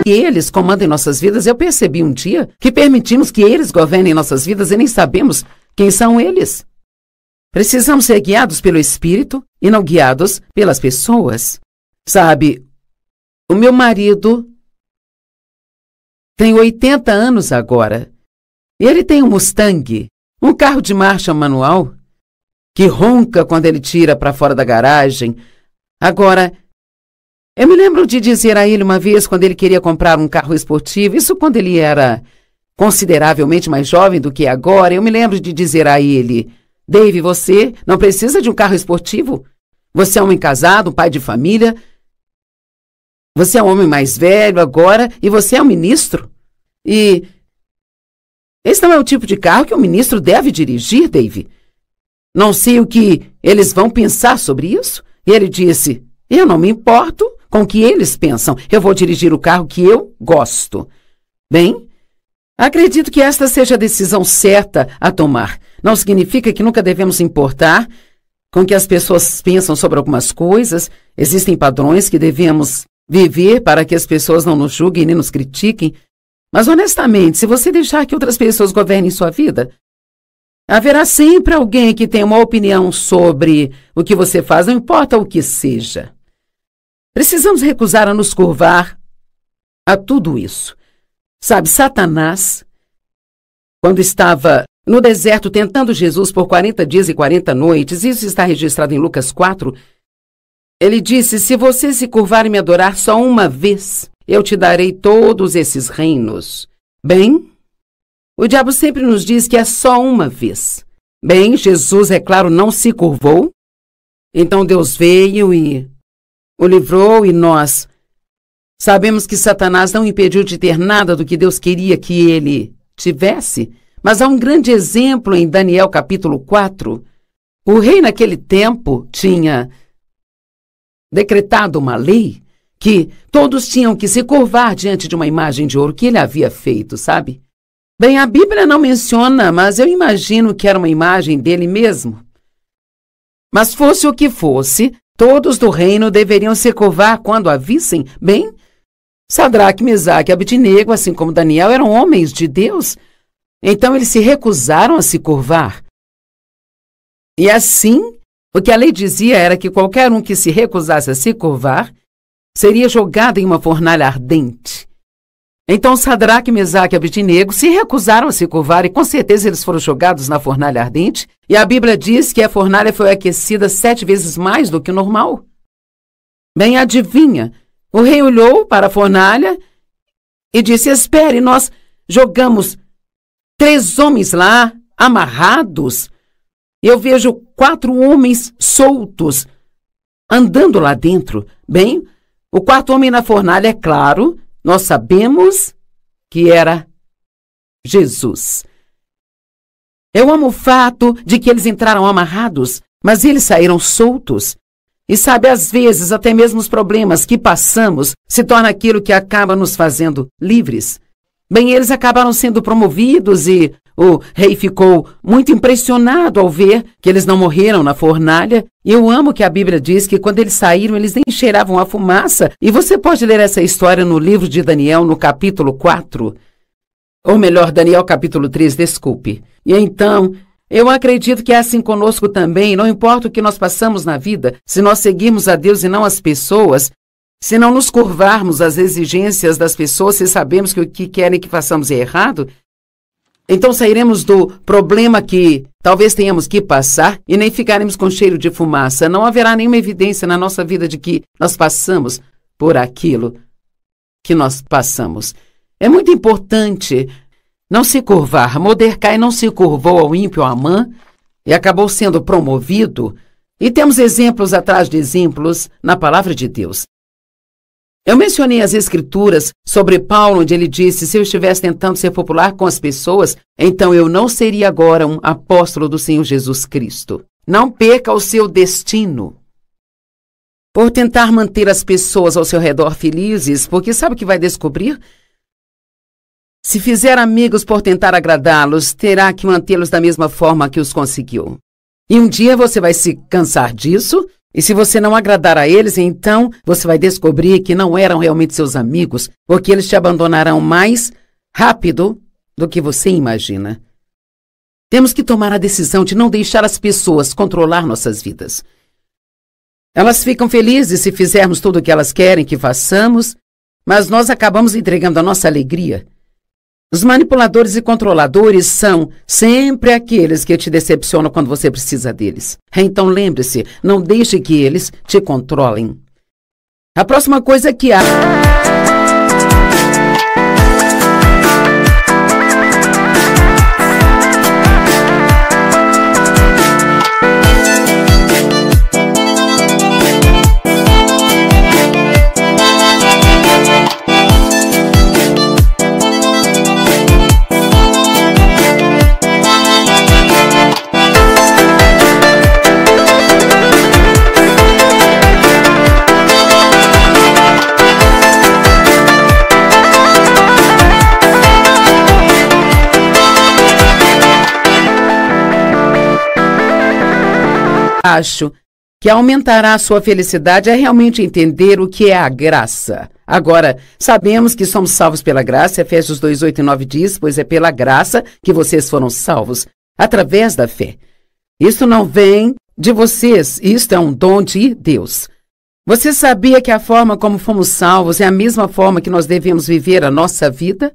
eles comandem nossas vidas. Eu percebi um dia que permitimos que eles governem nossas vidas e nem sabemos quem são eles. Precisamos ser guiados pelo Espírito e não guiados pelas pessoas. Sabe, o meu marido tem 80 anos agora. E ele tem um Mustang, um carro de marcha manual, que ronca quando ele tira para fora da garagem. Agora, eu me lembro de dizer a ele uma vez, quando ele queria comprar um carro esportivo, isso quando ele era consideravelmente mais jovem do que agora, eu me lembro de dizer a ele, Dave, você não precisa de um carro esportivo? Você é um homem casado, um pai de família, você é um homem mais velho agora e você é um ministro. E esse não é o tipo de carro que um ministro deve dirigir, Dave. Não sei o que eles vão pensar sobre isso. E ele disse, eu não me importo com o que eles pensam. Eu vou dirigir o carro que eu gosto. Bem, acredito que esta seja a decisão certa a tomar. Não significa que nunca devemos importar com o que as pessoas pensam sobre algumas coisas. Existem padrões que devemos viver para que as pessoas não nos julguem nem nos critiquem. Mas, honestamente, se você deixar que outras pessoas governem sua vida, haverá sempre alguém que tenha uma opinião sobre o que você faz, não importa o que seja. Precisamos recusar a nos curvar a tudo isso. Sabe, Satanás, quando estava no deserto tentando Jesus por 40 dias e 40 noites, isso está registrado em Lucas 4, ele disse, se você se curvar e me adorar só uma vez, eu te darei todos esses reinos. Bem, o diabo sempre nos diz que é só uma vez. Bem, Jesus, é claro, não se curvou. Então Deus veio e o livrou e nós sabemos que Satanás não impediu de ter nada do que Deus queria que ele tivesse. Mas há um grande exemplo em Daniel capítulo 4. O rei naquele tempo tinha decretado uma lei que todos tinham que se curvar diante de uma imagem de ouro que ele havia feito, sabe? Bem, a Bíblia não menciona, mas eu imagino que era uma imagem dele mesmo. Mas fosse o que fosse, todos do reino deveriam se curvar quando a vissem. Bem, Sadraque, Mesaque e Abednego, assim como Daniel, eram homens de Deus. Então eles se recusaram a se curvar. E assim, o que a lei dizia era que qualquer um que se recusasse a se curvar seria jogado em uma fornalha ardente. Então Sadraque, Mesaque e Abednego se recusaram a se curvar e com certeza eles foram jogados na fornalha ardente. E a Bíblia diz que a fornalha foi aquecida 7 vezes mais do que o normal. Bem, adivinha, o rei olhou para a fornalha e disse, espere, nós jogamos 3 homens lá, amarrados, e eu vejo 4 homens soltos, andando lá dentro. Bem, o 4º homem na fornalha, é claro, nós sabemos que era Jesus. Eu amo o fato de que eles entraram amarrados, mas eles saíram soltos. E sabe, às vezes, até mesmo os problemas que passamos se torna aquilo que acaba nos fazendo livres. Bem, eles acabaram sendo promovidos e o rei ficou muito impressionado ao ver que eles não morreram na fornalha. E eu amo que a Bíblia diz que quando eles saíram, eles nem cheiravam a fumaça. E você pode ler essa história no livro de Daniel, no capítulo 4. Ou melhor, Daniel capítulo 3, desculpe. E então, eu acredito que é assim conosco também. Não importa o que nós passamos na vida, se nós seguirmos a Deus e não as pessoas, se não nos curvarmos às exigências das pessoas, se sabemos que o que querem que façamos é errado, então sairemos do problema que talvez tenhamos que passar e nem ficaremos com cheiro de fumaça. Não haverá nenhuma evidência na nossa vida de que nós passamos por aquilo que nós passamos. É muito importante não se curvar. Mordecai não se curvou ao ímpio Amã e acabou sendo promovido. E temos exemplos atrás de exemplos na palavra de Deus. Eu mencionei as escrituras sobre Paulo, onde ele disse, se eu estivesse tentando ser popular com as pessoas, então eu não seria agora um apóstolo do Senhor Jesus Cristo. Não perca o seu destino por tentar manter as pessoas ao seu redor felizes, porque sabe o que vai descobrir? Se fizer amigos por tentar agradá-los, terá que mantê-los da mesma forma que os conseguiu. E um dia você vai se cansar disso. E se você não agradar a eles, então você vai descobrir que não eram realmente seus amigos, porque eles te abandonarão mais rápido do que você imagina. Temos que tomar a decisão de não deixar as pessoas controlar nossas vidas. Elas ficam felizes se fizermos tudo o que elas querem que façamos, mas nós acabamos entregando a nossa alegria. Os manipuladores e controladores são sempre aqueles que te decepcionam quando você precisa deles. Então lembre-se, não deixe que eles te controlem. A próxima coisa que há... Acho que aumentará a sua felicidade é realmente entender o que é a graça. Agora, sabemos que somos salvos pela graça, Efésios 2, 8 e 9 diz, pois é pela graça que vocês foram salvos, através da fé. Isso não vem de vocês, isto é um dom de Deus. Você sabia que a forma como fomos salvos é a mesma forma que nós devemos viver a nossa vida?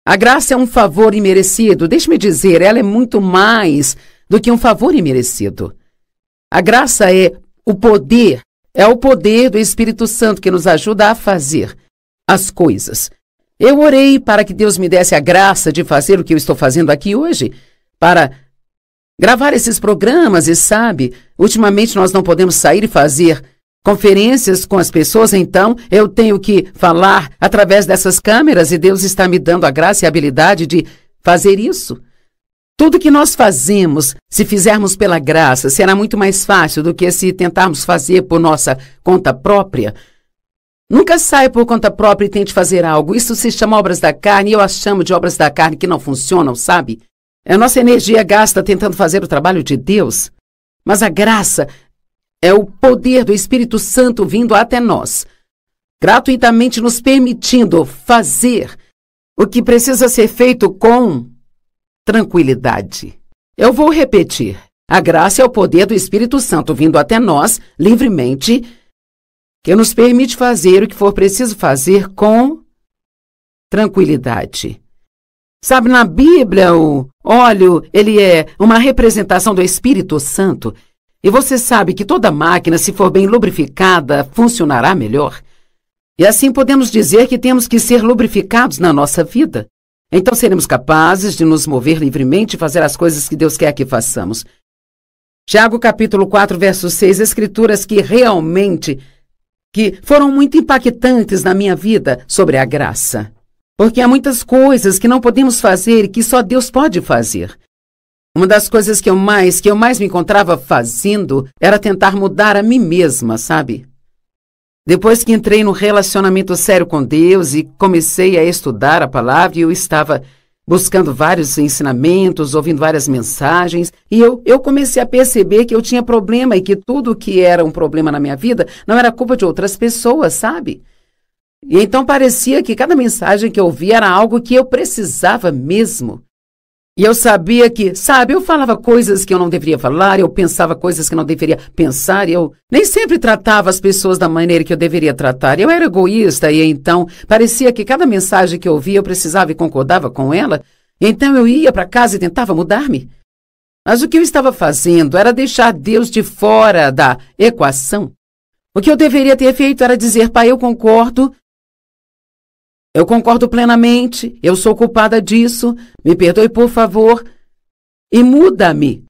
A graça é um favor imerecido. Deixe-me dizer, ela é muito mais do que um favor imerecido. A graça é o poder do Espírito Santo que nos ajuda a fazer as coisas. Eu orei para que Deus me desse a graça de fazer o que eu estou fazendo aqui hoje, para gravar esses programas e sabe, ultimamente nós não podemos sair e fazer conferências com as pessoas, então eu tenho que falar através dessas câmeras e Deus está me dando a graça e a habilidade de fazer isso. Tudo que nós fazemos, se fizermos pela graça, será muito mais fácil do que se tentarmos fazer por nossa conta própria. Nunca saia por conta própria e tente fazer algo. Isso se chama obras da carne e eu as chamo de obras da carne que não funcionam, sabe? A nossa energia gasta tentando fazer o trabalho de Deus. Mas a graça é o poder do Espírito Santo vindo até nós, gratuitamente nos permitindo fazer o que precisa ser feito com tranquilidade. Eu vou repetir. A graça é o poder do Espírito Santo vindo até nós, livremente, que nos permite fazer o que for preciso fazer com tranquilidade. Sabe, na Bíblia, o óleo, ele é uma representação do Espírito Santo. E você sabe que toda máquina, se for bem lubrificada, funcionará melhor. E assim podemos dizer que temos que ser lubrificados na nossa vida. Então seremos capazes de nos mover livremente e fazer as coisas que Deus quer que façamos. Tiago capítulo 4, verso 6, escrituras que realmente foram muito impactantes na minha vida sobre a graça. Porque há muitas coisas que não podemos fazer e que só Deus pode fazer. Uma das coisas que eu mais me encontrava fazendo era tentar mudar a mim mesma, sabe? Depois que entrei num relacionamento sério com Deus e comecei a estudar a palavra, eu estava buscando vários ensinamentos, ouvindo várias mensagens, e eu comecei a perceber que eu tinha problema e que tudo que era um problema na minha vida não era culpa de outras pessoas, sabe? E então parecia que cada mensagem que eu ouvia era algo que eu precisava mesmo. E eu sabia que, sabe, eu falava coisas que eu não deveria falar, eu pensava coisas que não deveria pensar, e eu nem sempre tratava as pessoas da maneira que eu deveria tratar. Eu era egoísta e então parecia que cada mensagem que eu ouvia eu precisava e concordava com ela. E então eu ia para casa e tentava mudar-me. Mas o que eu estava fazendo era deixar Deus de fora da equação. O que eu deveria ter feito era dizer, Pai, eu concordo plenamente, eu sou culpada disso, me perdoe por favor, e muda-me.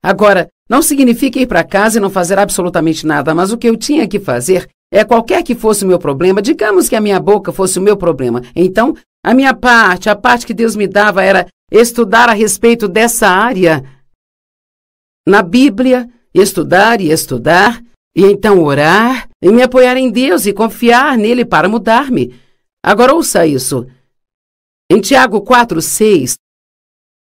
Agora, não significa ir para casa e não fazer absolutamente nada, mas o que eu tinha que fazer é qualquer que fosse o meu problema, digamos que a minha boca fosse o meu problema, então a minha parte, a parte que Deus me dava era estudar a respeito dessa área na Bíblia, estudar, e então orar, e me apoiar em Deus e confiar nele para mudar-me. Agora ouça isso. Em Tiago 4:6,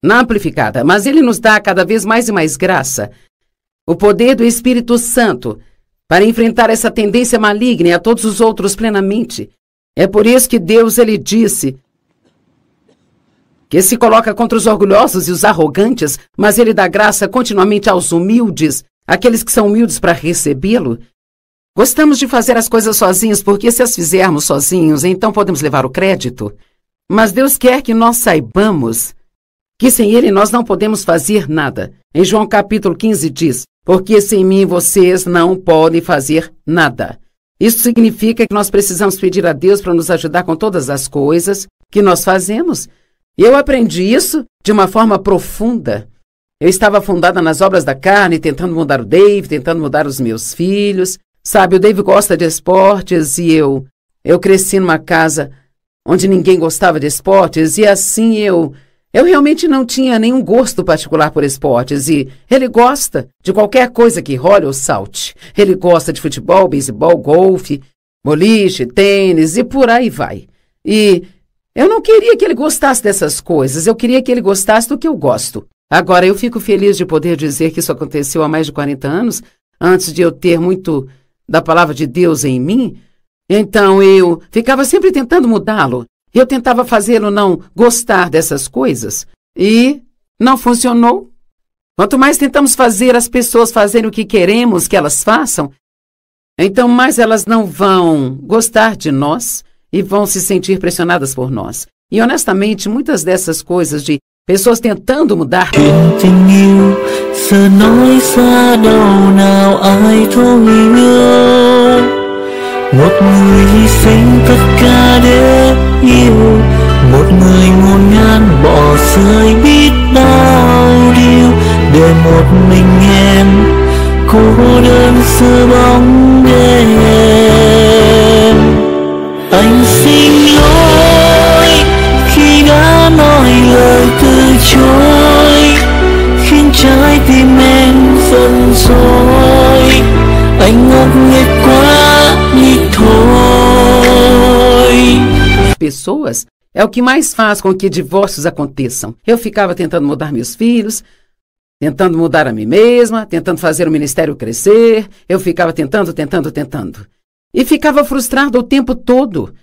na Amplificada, mas ele nos dá cada vez mais e mais graça, o poder do Espírito Santo, para enfrentar essa tendência maligna e a todos os outros plenamente. É por isso que Deus, ele disse que se coloca contra os orgulhosos e os arrogantes, mas ele dá graça continuamente aos humildes, aqueles que são humildes para recebê-lo. Gostamos de fazer as coisas sozinhos, porque se as fizermos sozinhos, então podemos levar o crédito. Mas Deus quer que nós saibamos que sem Ele nós não podemos fazer nada. Em João capítulo 15 diz, porque sem mim vocês não podem fazer nada. Isso significa que nós precisamos pedir a Deus para nos ajudar com todas as coisas que nós fazemos. E eu aprendi isso de uma forma profunda. Eu estava afundada nas obras da carne, tentando mudar o Dave, tentando mudar os meus filhos. Sabe, o Dave gosta de esportes e eu cresci numa casa onde ninguém gostava de esportes e assim eu realmente não tinha nenhum gosto particular por esportes e ele gosta de qualquer coisa que role ou salte. Ele gosta de futebol, beisebol, golfe, boliche, tênis e por aí vai. E eu não queria que ele gostasse dessas coisas, eu queria que ele gostasse do que eu gosto. Agora, eu fico feliz de poder dizer que isso aconteceu há mais de 40 anos, antes de eu ter muito da palavra de Deus em mim, então eu ficava sempre tentando mudá-lo. Eu tentava fazê-lo não gostar dessas coisas e não funcionou. Quanto mais tentamos fazer as pessoas fazerem o que queremos que elas façam, então mais elas não vão gostar de nós e vão se sentir pressionadas por nós. E honestamente, muitas dessas coisas de pessoas tentando mudar. Tình yêu giờ nói xa đâu nào ai thấu hiểu, một người hy sinh tất cả để yêu, một người ngổn ngang bỏ rơi biết bao điều để một mình em cô đơn giữa bóng đêm. Anh xin lỗi khi đã nói lời từ chối, khiến trái tim em giận dỗi. Anh ngốc nghếch quá đi thôi. Pessoas é o que mais faz com que divórcios aconteçam. Eu ficava tentando mudar meus filhos, tentando mudar a mim mesma, tentando fazer o ministério crescer. Eu ficava tentando. E ficava frustrado o tempo todo.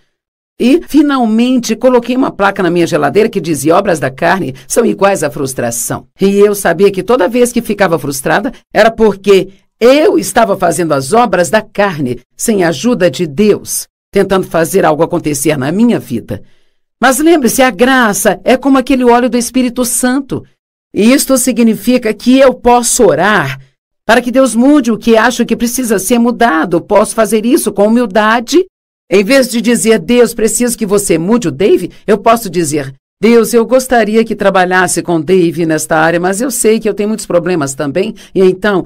E, finalmente, coloquei uma placa na minha geladeira que dizia: obras da carne são iguais à frustração. E eu sabia que toda vez que ficava frustrada era porque eu estava fazendo as obras da carne sem a ajuda de Deus, tentando fazer algo acontecer na minha vida. Mas lembre-se, a graça é como aquele óleo do Espírito Santo. E isto significa que eu posso orar para que Deus mude o que acho que precisa ser mudado. Posso fazer isso com humildade. Em vez de dizer, Deus, preciso que você mude o Dave, eu posso dizer, Deus, eu gostaria que trabalhasse com o Dave nesta área, mas eu sei que eu tenho muitos problemas também, e então,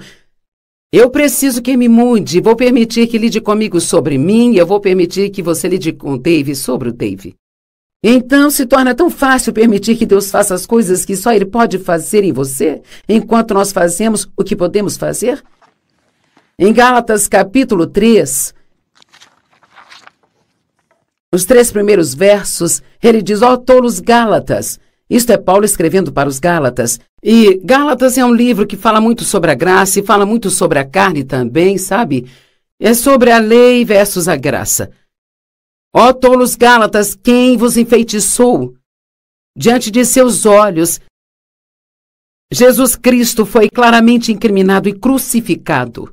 eu preciso que me mude, vou permitir que lide comigo sobre mim, e eu vou permitir que você lide com o Dave sobre o Dave. Então se torna tão fácil permitir que Deus faça as coisas que só Ele pode fazer em você, enquanto nós fazemos o que podemos fazer? Em Gálatas capítulo 3, os 3 primeiros versos, ele diz: ó tolos Gálatas. Isto é Paulo escrevendo para os Gálatas. E Gálatas é um livro que fala muito sobre a graça e fala muito sobre a carne também, sabe? É sobre a lei versus a graça. Ó tolos Gálatas, quem vos enfeitiçou? Diante de seus olhos, Jesus Cristo foi claramente incriminado e crucificado.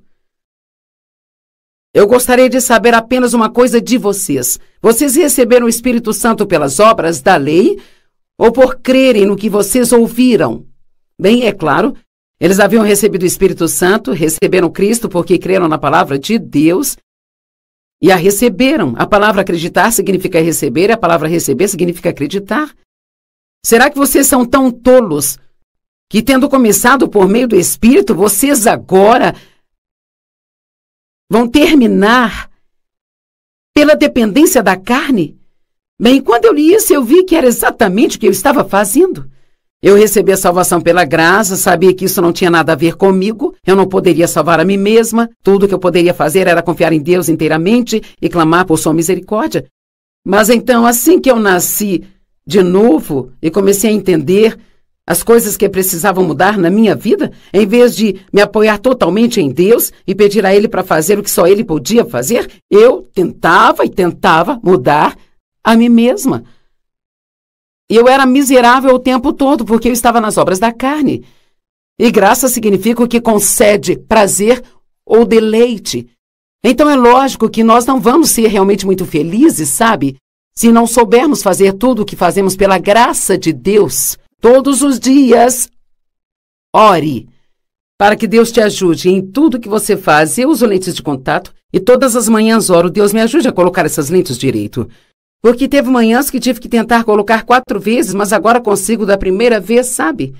Eu gostaria de saber apenas uma coisa de vocês. Vocês receberam o Espírito Santo pelas obras da lei ou por crerem no que vocês ouviram? Bem, é claro, eles haviam recebido o Espírito Santo, receberam Cristo porque creram na palavra de Deus e a receberam. A palavra acreditar significa receber, e a palavra receber significa acreditar. Será que vocês são tão tolos que, tendo começado por meio do Espírito, vocês agora vão terminar pela dependência da carne? Bem, quando eu li isso, eu vi que era exatamente o que eu estava fazendo. Eu recebi a salvação pela graça, sabia que isso não tinha nada a ver comigo, eu não poderia salvar a mim mesma, tudo que eu poderia fazer era confiar em Deus inteiramente e clamar por sua misericórdia. Mas então, assim que eu nasci de novo e comecei a entender as coisas que precisavam mudar na minha vida, em vez de me apoiar totalmente em Deus e pedir a Ele para fazer o que só Ele podia fazer, eu tentava mudar a mim mesma. E eu era miserável o tempo todo porque eu estava nas obras da carne. E graça significa o que concede prazer ou deleite. Então é lógico que nós não vamos ser realmente muito felizes, sabe? Se não soubermos fazer tudo o que fazemos pela graça de Deus. Todos os dias, ore para que Deus te ajude em tudo que você faz. Eu uso lentes de contato e todas as manhãs oro: Deus, me ajude a colocar essas lentes direito. Porque teve manhãs que tive que tentar colocar 4 vezes, mas agora consigo da primeira vez, sabe?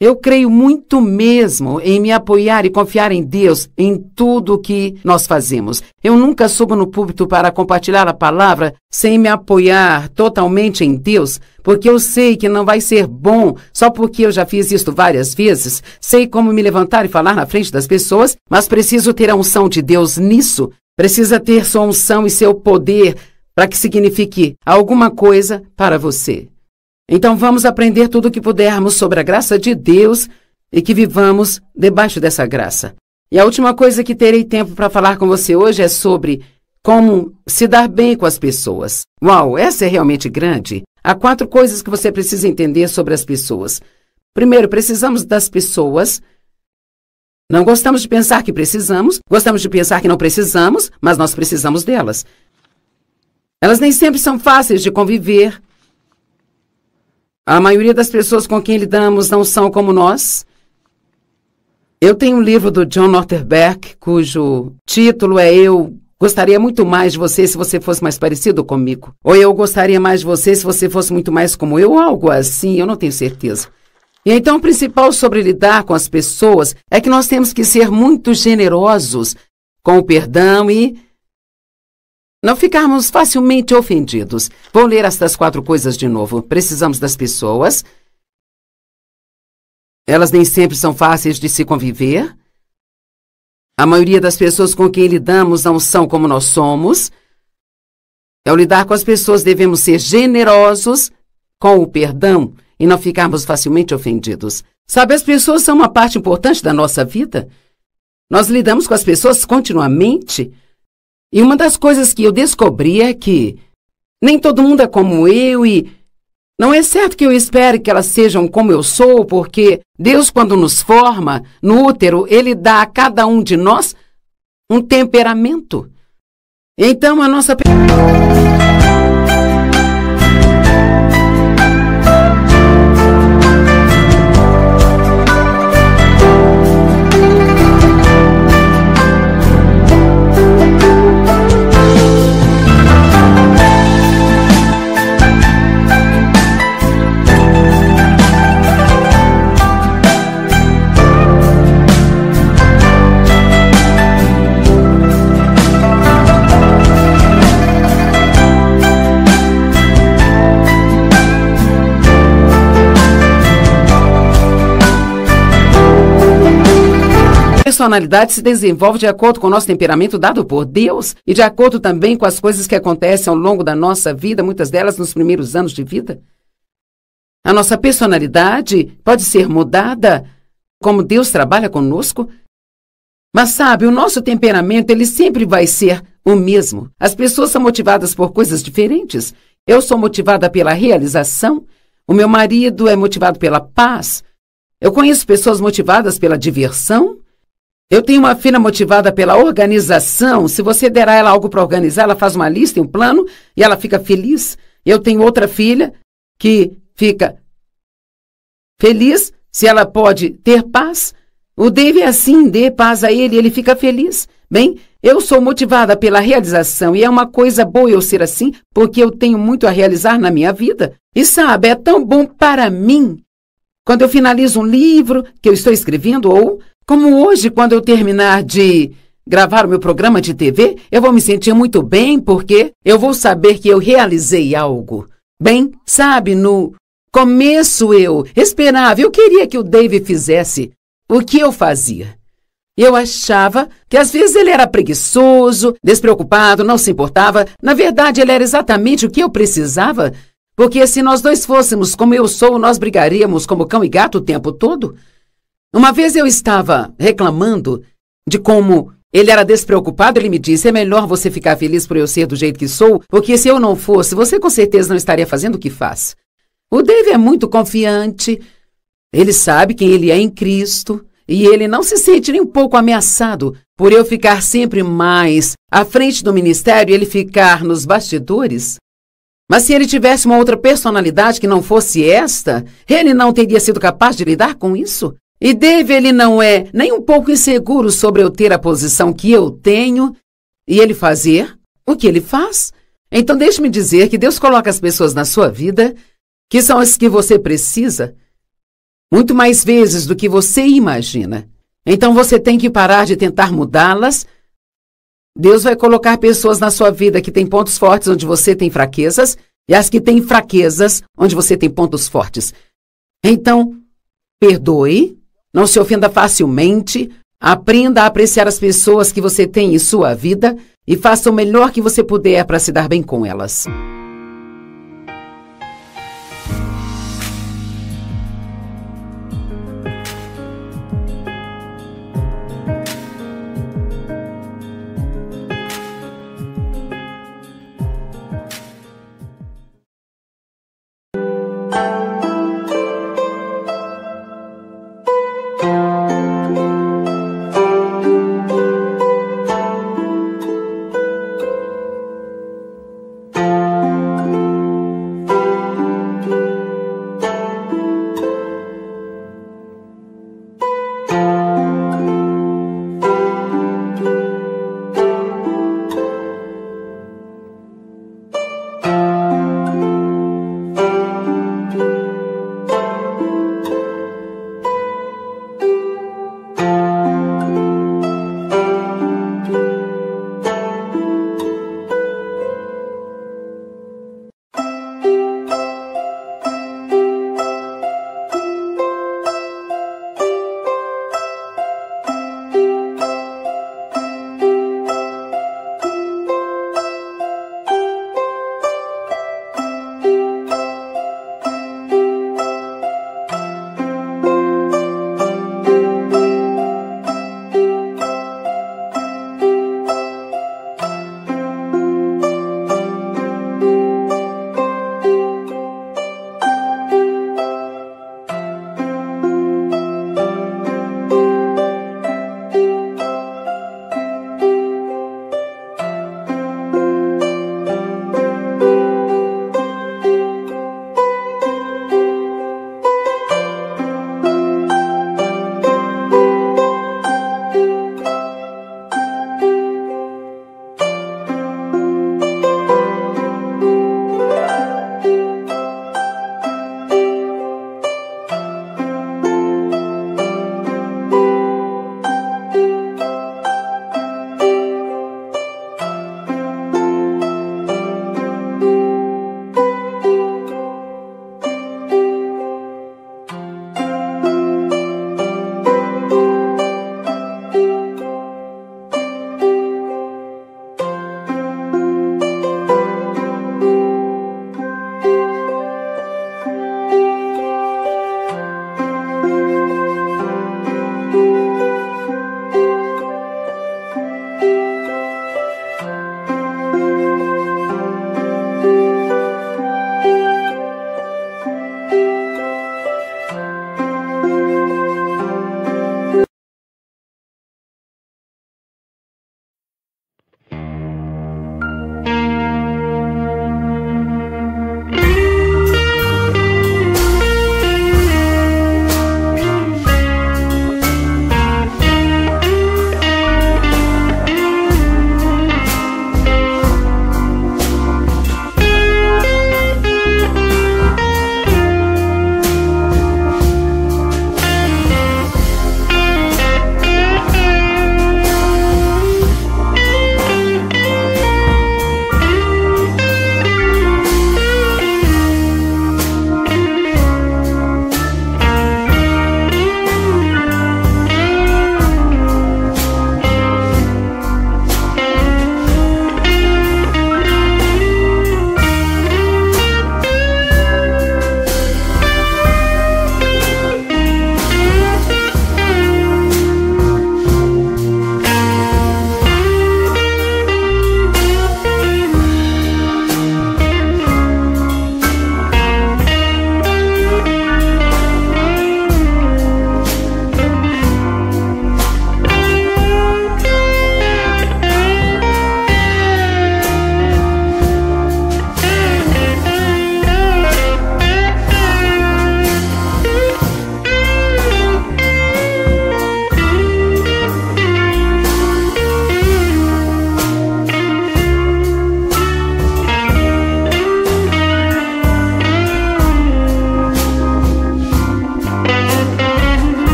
Eu creio muito mesmo em me apoiar e confiar em Deus em tudo o que nós fazemos. Eu nunca subo no púlpito para compartilhar a palavra sem me apoiar totalmente em Deus, porque eu sei que não vai ser bom só porque eu já fiz isso várias vezes. Sei como me levantar e falar na frente das pessoas, mas preciso ter a unção de Deus nisso. Precisa ter sua unção e seu poder para que signifique alguma coisa para você. Então vamos aprender tudo o que pudermos sobre a graça de Deus e que vivamos debaixo dessa graça. E a última coisa que terei tempo para falar com você hoje é sobre como se dar bem com as pessoas. Uau, essa é realmente grande. Há 4 coisas que você precisa entender sobre as pessoas. Primeiro, precisamos das pessoas. Não gostamos de pensar que precisamos, gostamos de pensar que não precisamos, mas nós precisamos delas. Elas nem sempre são fáceis de conviver. A maioria das pessoas com quem lidamos não são como nós. Eu tenho um livro do John Northberg, cujo título é Eu gostaria muito mais de você se você fosse mais parecido comigo. Ou Eu gostaria mais de você se você fosse muito mais como eu, ou algo assim, eu não tenho certeza. E então o principal sobre lidar com as pessoas é que nós temos que ser muito generosos com o perdão e não ficarmos facilmente ofendidos. Vou ler estas 4 coisas de novo. Precisamos das pessoas. Elas nem sempre são fáceis de se conviver. A maioria das pessoas com quem lidamos não são como nós somos. Ao lidar com as pessoas, devemos ser generosos com o perdão e não ficarmos facilmente ofendidos. Sabe, as pessoas são uma parte importante da nossa vida. Nós lidamos com as pessoas continuamente. E uma das coisas que eu descobri é que nem todo mundo é como eu e não é certo que eu espere que elas sejam como eu sou, porque Deus, quando nos forma no útero, Ele dá a cada um de nós um temperamento. Então, a nossa... personalidade se desenvolve de acordo com o nosso temperamento dado por Deus e de acordo também com as coisas que acontecem ao longo da nossa vida, muitas delas nos primeiros anos de vida. A nossa personalidade pode ser mudada como Deus trabalha conosco, mas sabe, o nosso temperamento ele sempre vai ser o mesmo. As pessoas são motivadas por coisas diferentes. Eu sou motivada pela realização, o meu marido é motivado pela paz. Eu conheço pessoas motivadas pela diversão. Eu tenho uma filha motivada pela organização. Se você der a ela algo para organizar, ela faz uma lista e um plano e ela fica feliz. Eu tenho outra filha que fica feliz se ela pode ter paz. O Dave é assim, dê paz a ele e ele fica feliz. Bem, eu sou motivada pela realização e é uma coisa boa eu ser assim, porque eu tenho muito a realizar na minha vida. E sabe, é tão bom para mim quando eu finalizo um livro que eu estou escrevendo ou, como hoje, quando eu terminar de gravar o meu programa de TV, eu vou me sentir muito bem porque eu vou saber que eu realizei algo. Bem, sabe, no começo eu esperava, eu queria que o Dave fizesse o que eu fazia. Eu achava que às vezes ele era preguiçoso, despreocupado, não se importava. Na verdade, ele era exatamente o que eu precisava, porque se nós dois fôssemos como eu sou, nós brigaríamos como cão e gato o tempo todo. Uma vez eu estava reclamando de como ele era despreocupado, ele me disse, é melhor você ficar feliz por eu ser do jeito que sou, porque se eu não fosse, você com certeza não estaria fazendo o que faz. O Dave é muito confiante, ele sabe quem ele é em Cristo, e ele não se sente nem um pouco ameaçado por eu ficar sempre mais à frente do ministério e ele ficar nos bastidores. Mas se ele tivesse uma outra personalidade que não fosse esta, ele não teria sido capaz de lidar com isso. E Dave, ele não é nem um pouco inseguro sobre eu ter a posição que eu tenho e ele fazer o que ele faz. Então deixe-me dizer que Deus coloca as pessoas na sua vida que são as que você precisa, muito mais vezes do que você imagina. Então você tem que parar de tentar mudá-las. Deus vai colocar pessoas na sua vida que têm pontos fortes onde você tem fraquezas e as que têm fraquezas onde você tem pontos fortes. Então, perdoe, não se ofenda facilmente, aprenda a apreciar as pessoas que você tem em sua vida e faça o melhor que você puder para se dar bem com elas.